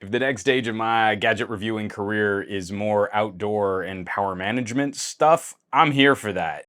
If the next stage of my gadget reviewing career is more outdoor and power management stuff, I'm here for that.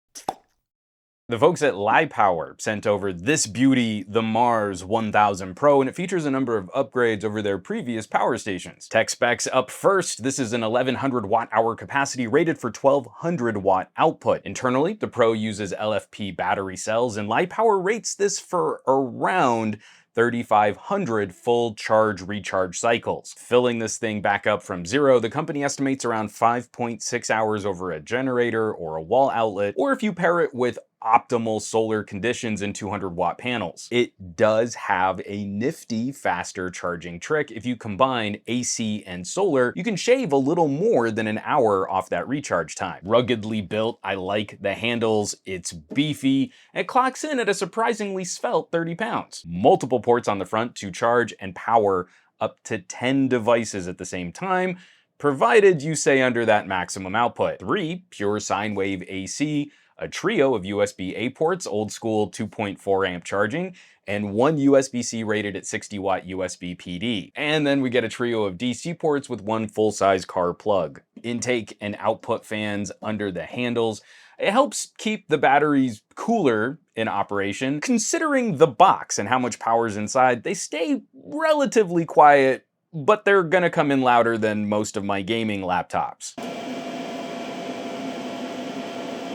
The folks at LiPower sent over this beauty, the MARS-1000 Pro, and it features a number of upgrades over their previous power stations. Tech specs up first, this is an 1100 watt-hour capacity rated for 1200 watt output. Internally, the Pro uses LFP battery cells, and LiPower rates this for around 3,500 full charge recharge cycles. Filling this thing back up from zero, the company estimates around 5.6 hours over a generator or a wall outlet, or if you pair it with optimal solar conditions and 200 watt panels. It does have a nifty faster charging trick. If you combine AC and solar, you can shave a little more than an hour off that recharge time. Ruggedly built, I like the handles, it's beefy, and it clocks in at a surprisingly svelte 30 pounds. Multiple ports on the front to charge and power up to 10 devices at the same time, provided you stay under that maximum output. 3 pure sine wave AC, a trio of USB-A ports, old school 2.4 amp charging, and 1 USB-C rated at 60 watt USB PD. And then we get a trio of DC ports with 1 full-size car plug. Intake and output fans under the handles. It helps keep the batteries cooler in operation. Considering the box and how much power is inside, they stay relatively quiet, but they're gonna come in louder than most of my gaming laptops.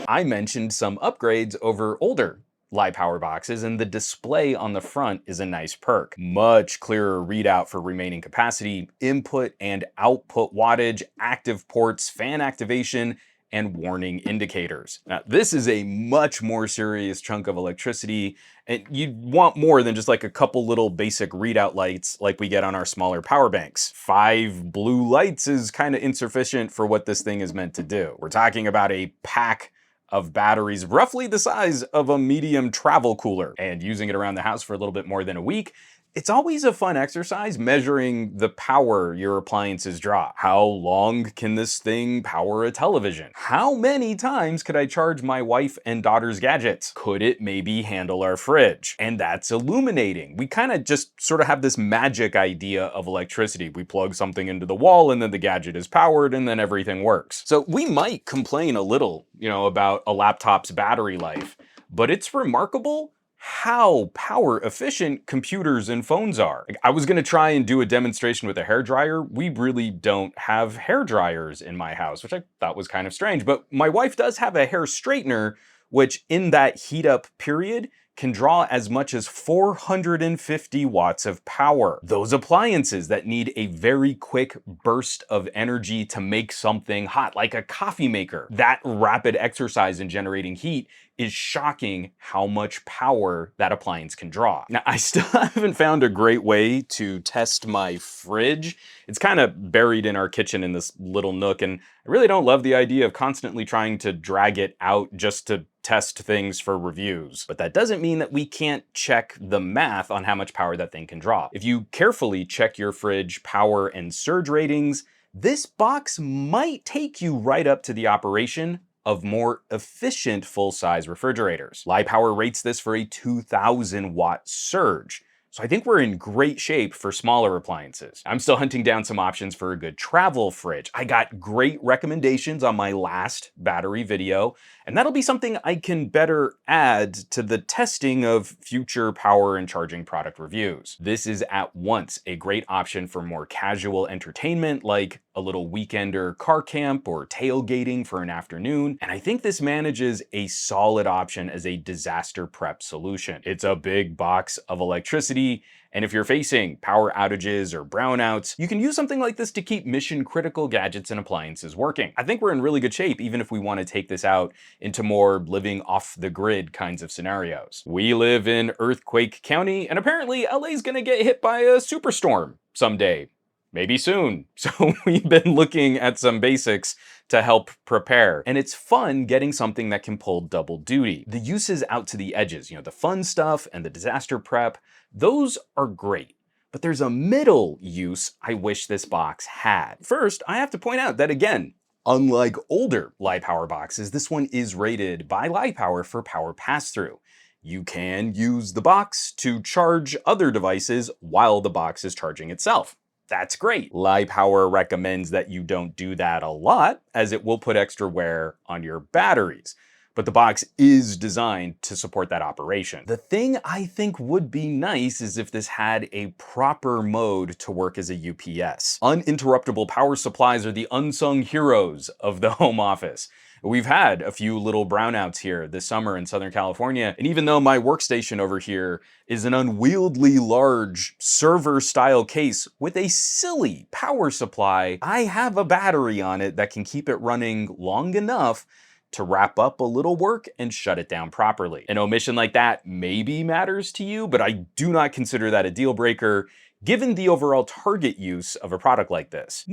I mentioned some upgrades over older LiPower boxes, and the display on the front is a nice perk. Much clearer readout for remaining capacity, input and output wattage, active ports, fan activation, and warning indicators. Now, this is a much more serious chunk of electricity, and you'd want more than just like a couple little basic readout lights like we get on our smaller power banks. 5 blue lights is kind of insufficient for what this thing is meant to do. We're talking about a pack of batteries roughly the size of a medium travel cooler, and using it around the house for a little bit more than a week, it's always a fun exercise measuring the power your appliances draw. How long can this thing power a television? How many times could I charge my wife and daughter's gadgets? Could it maybe handle our fridge? And that's illuminating. We kind of just sort of have this magic idea of electricity. We plug something into the wall and then the gadget is powered and then everything works. So we might complain a little, about a laptop's battery life, but it's remarkable how power efficient computers and phones are. I was gonna try and do a demonstration with a hairdryer. We really don't have hair dryers in my house, which I thought was kind of strange, but my wife does have a hair straightener, which in that heat up period can draw as much as 450 watts of power. Those appliances that need a very quick burst of energy to make something hot, like a coffee maker, that rapid exercise in generating heat is shocking how much power that appliance can draw. Now, I still haven't found a great way to test my fridge. It's kind of buried in our kitchen in this little nook, and I really don't love the idea of constantly trying to drag it out just to test things for reviews. But that doesn't mean that we can't check the math on how much power that thing can draw. If you carefully check your fridge power and surge ratings, this box might take you right up to the operation of more efficient full-size refrigerators. LiPower rates this for a 2,000 watt surge. So I think we're in great shape for smaller appliances. I'm still hunting down some options for a good travel fridge. I got great recommendations on my last battery video, and that'll be something I can better add to the testing of future power and charging product reviews. This is at once a great option for more casual entertainment, like a little weekender car camp or tailgating for an afternoon, and I think this manages a solid option as a disaster prep solution. It's a big box of electricity, and if you're facing power outages or brownouts, you can use something like this to keep mission-critical gadgets and appliances working. I think we're in really good shape even if we want to take this out into more living off-the-grid kinds of scenarios. We live in Earthquake County, and apparently LA's gonna get hit by a superstorm someday. Maybe soon. So we've been looking at some basics to help prepare. And it's fun getting something that can pull double duty. The uses out to the edges, the fun stuff and the disaster prep, those are great. But there's a middle use I wish this box had. First, I have to point out that again, unlike older LiPower boxes, this one is rated by LiPower for power pass-through. You can use the box to charge other devices while the box is charging itself. That's great. LiPower recommends that you don't do that a lot, as it will put extra wear on your batteries. But the box is designed to support that operation. The thing I think would be nice is if this had a proper mode to work as a UPS. Uninterruptible power supplies are the unsung heroes of the home office. We've had a few little brownouts here this summer in Southern California, and even though my workstation over here is an unwieldy large server-style case with a silly power supply, I have a battery on it that can keep it running long enough to wrap up a little work and shut it down properly. An omission like that maybe matters to you, but I do not consider that a deal breaker given the overall target use of a product like this.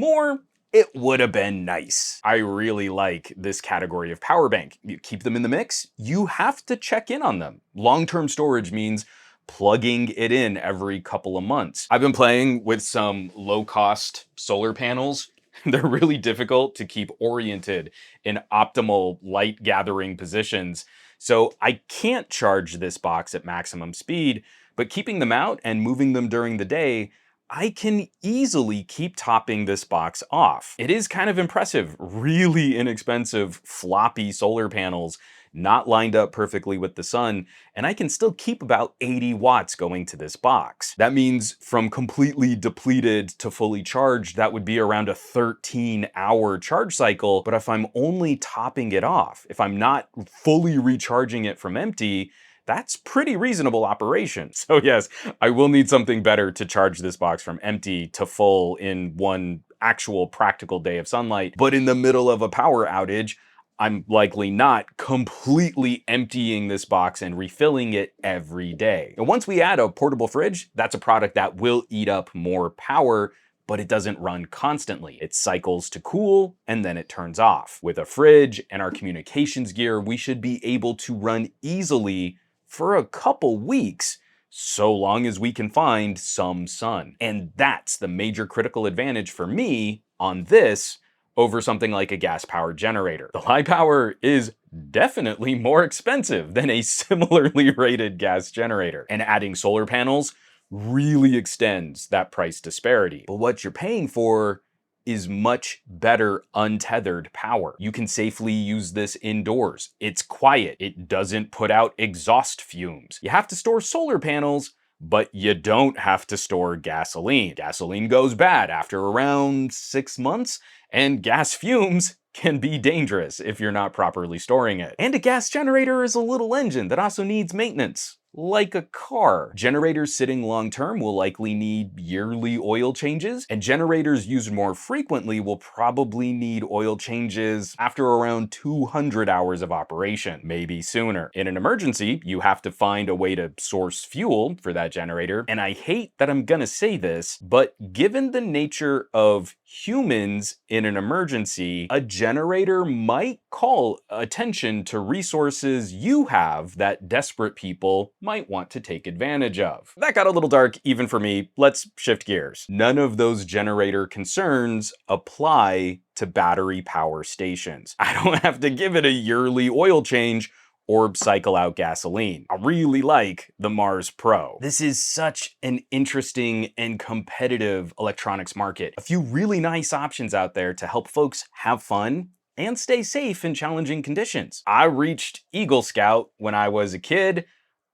It would have been nice. I really like this category of power bank. You keep them in the mix, you have to check in on them. Long-term storage means plugging it in every couple of months. I've been playing with some low-cost solar panels. They're really difficult to keep oriented in optimal light gathering positions. So I can't charge this box at maximum speed, but keeping them out and moving them during the day, I can easily keep topping this box off. It is kind of impressive, really inexpensive floppy solar panels, not lined up perfectly with the sun, and I can still keep about 80 watts going to this box. That means from completely depleted to fully charged, that would be around a 13-hour charge cycle, but if I'm only topping it off, if I'm not fully recharging it from empty, that's pretty reasonable operation. So yes, I will need something better to charge this box from empty to full in one actual practical day of sunlight. But in the middle of a power outage, I'm likely not completely emptying this box and refilling it every day. And once we add a portable fridge, that's a product that will eat up more power, but it doesn't run constantly. It cycles to cool and then it turns off. With a fridge and our communications gear, we should be able to run easily for a couple weeks, so long as we can find some sun. And that's the major critical advantage for me on this over something like a gas-powered generator. The LiPower is definitely more expensive than a similarly rated gas generator, and adding solar panels really extends that price disparity. But what you're paying for is much better untethered power. You can safely use this indoors. It's quiet. It doesn't put out exhaust fumes. You have to store solar panels, but you don't have to store gasoline. Gasoline goes bad after around 6 months, and gas fumes can be dangerous if you're not properly storing it. And a gas generator is a little engine that also needs maintenance. Like a car. Generators sitting long term will likely need yearly oil changes, and generators used more frequently will probably need oil changes after around 200 hours of operation, maybe sooner. In an emergency, you have to find a way to source fuel for that generator, and I hate that I'm gonna say this, but given the nature of humans in an emergency, a generator might call attention to resources you have that desperate people might want to take advantage of. That got a little dark even for me. Let's shift gears. None of those generator concerns apply to battery power stations. I don't have to give it a yearly oil change or cycle out gasoline. I really like the Mars Pro. This is such an interesting and competitive electronics market. A few really nice options out there to help folks have fun and stay safe in challenging conditions. I reached Eagle Scout when I was a kid.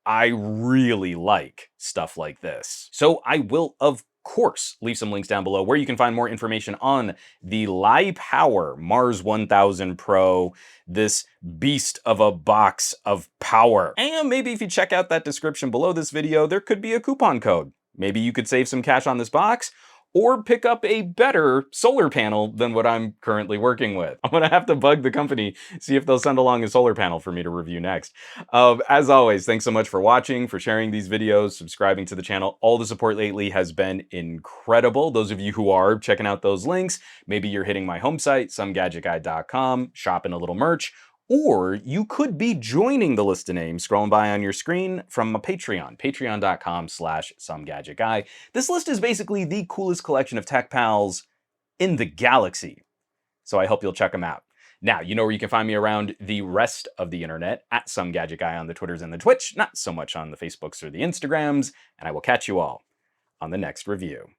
I really like stuff like this. So I will, of course, leave some links down below where you can find more information on the LiPower MARS-1000 Pro, this beast of a box of power. And maybe if you check out that description below this video, there could be a coupon code. Maybe you could save some cash on this box, or pick up a better solar panel than what I'm currently working with. I'm gonna have to bug the company, see if they'll send along a solar panel for me to review next. As always, thanks so much for watching, for sharing these videos, subscribing to the channel. All the support lately has been incredible. Those of you who are checking out those links, maybe you're hitting my home site, SomeGadgetGuy.com, shopping a little merch, or you could be joining the list of names scrolling by on your screen from a Patreon, patreon.com/SomeGadgetGuy. This list is basically the coolest collection of tech pals in the galaxy. So I hope you'll check them out. Now, you know where you can find me around the rest of the internet, at SomeGadgetGuy on the Twitters and the Twitch, not so much on the Facebooks or the Instagrams, and I will catch you all on the next review.